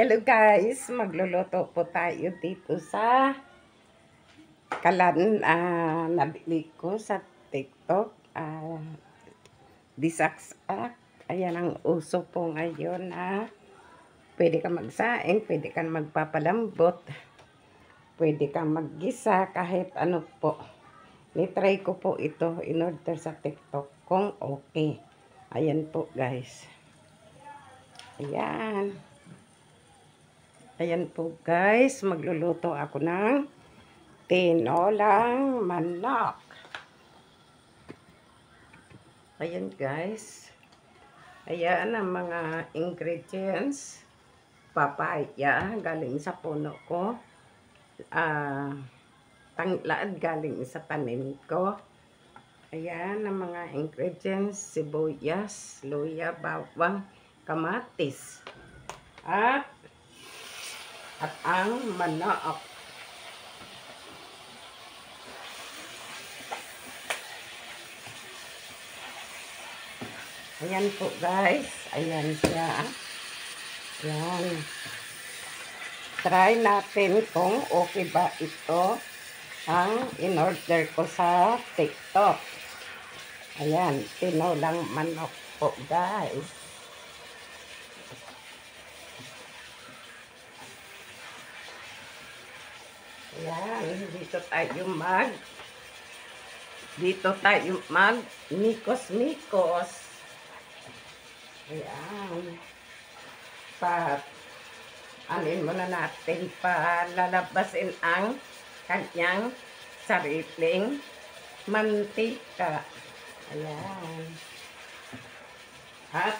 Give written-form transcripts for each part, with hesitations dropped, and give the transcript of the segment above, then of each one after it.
Hello guys, magluluto po tayo dito sa kalan nabili ko sa TikTok. Disaksak. Ayan ang uso po ngayon na pwede kang magsaing, pwede kang magpapalambot, pwede kang maggisa, kahit ano po. Nitry ko po ito in order sa TikTok kung okay. Ayan po guys. Ayan. Ayan po guys, magluluto ako ng tinolang manok. Ayan guys. Ayan ang mga ingredients. Papaya, galing sa puno ko. Tanglad, galing sa tanim ko. Ayan ang mga ingredients. Sibuyas, luya, bawang, kamatis. At ang manok. Ayan po guys. Ayan siya. Ayan. Try natin kung okay ba ito ang in-order ko sa TikTok. Ayan. Tinolang manok po guys. Ayan. Dito tayo mag mikos-mikos. Ayan. Anin muna natin, lalabasin ang kanyang sariling mantika. Ayan. At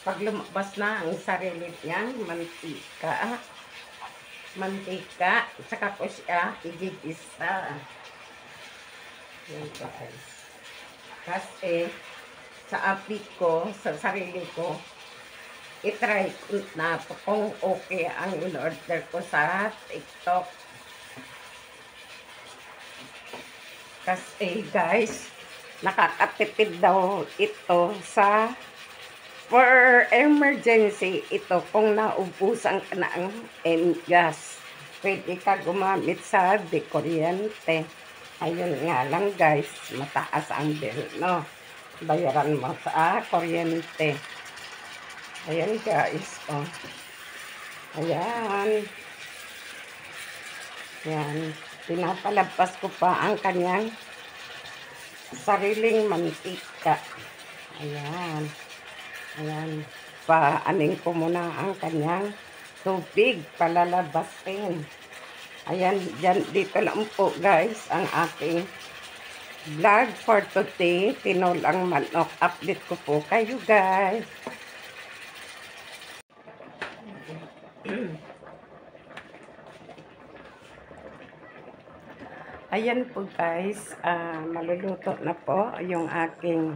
pag lumabas na ang sarili niyang mantika, saka ko siya igigisa. Ayan guys. Kasi sa api ko, sa sarili ko, itry ko na kung okay ang in-order ko sa TikTok. Kasi guys, nakakatipid daw ito for emergency. Ito kung naubusan ka na ang gas, pwede ka gumamit sa dekuryente. Ayun nga lang guys, mataas ang bill, no? Bayaran mo sa kuryente. Ayan guys, oh. Ayan. Ayan. Pinapalabas ko pa ang kanyang sariling mantika. Ayan. Ayan. Paaning ko muna ang kanyang tubig. Palalabasin. Ayan. Dito lang po guys ang aking vlog for today. Tinolang manok. Update ko po kayo guys. Ayan po guys, maluluto na po yung aking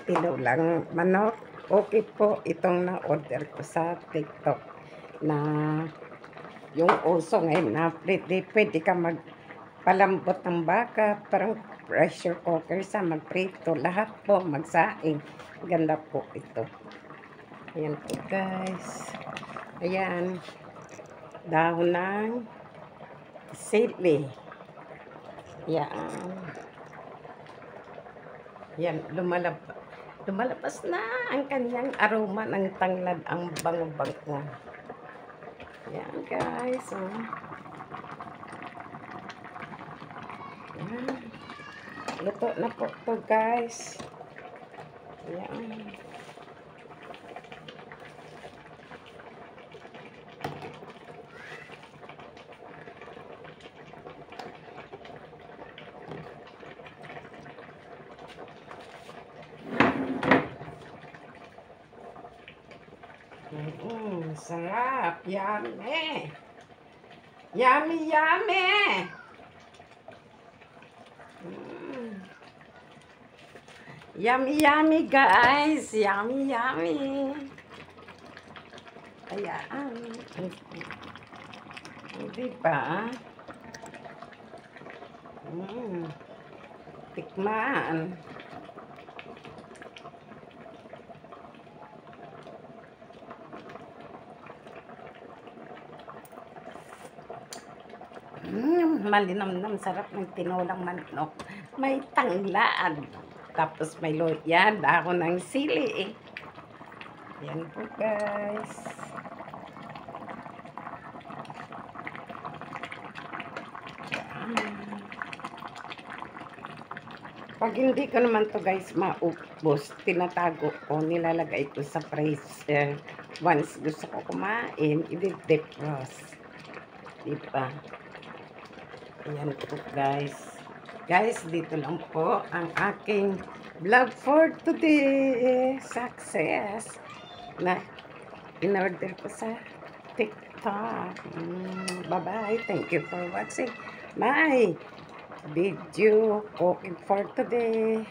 tinolang manok. Okay po itong na-order ko sa TikTok na yung uso ngayon na pwede ka magpalambot ng baka, parang pressure cooker sa magprito, lahat po magsaing. Ganda po ito. Ayan po guys. Ayan, dahon ng sili. Yan. Yan, lumalabas na ang kanyang aroma ng tanglad, ang bango-bango. Yan guys, oh. Yan. Luto na po to guys. Yan. Sarap. Yummy. Yummy, yummy. Yummy, yummy, guys. Yummy, yummy. Ayan. Diba? Tikman. malinamnam, sarap ng tinolang manok. May tanglad. Tapos may yan, dahon ng sili eh. Yan po guys. Pag hindi ko naman to guys maubos, tinatago ko, nilalagay ko sa freezer. Once gusto ko kumain, i-defrost. Diba? Ayan po guys. Guys, dito lang po ang aking vlog for today. Success na in-order ko sa TikTok. Bye-bye. Thank you for watching my video cooking for today.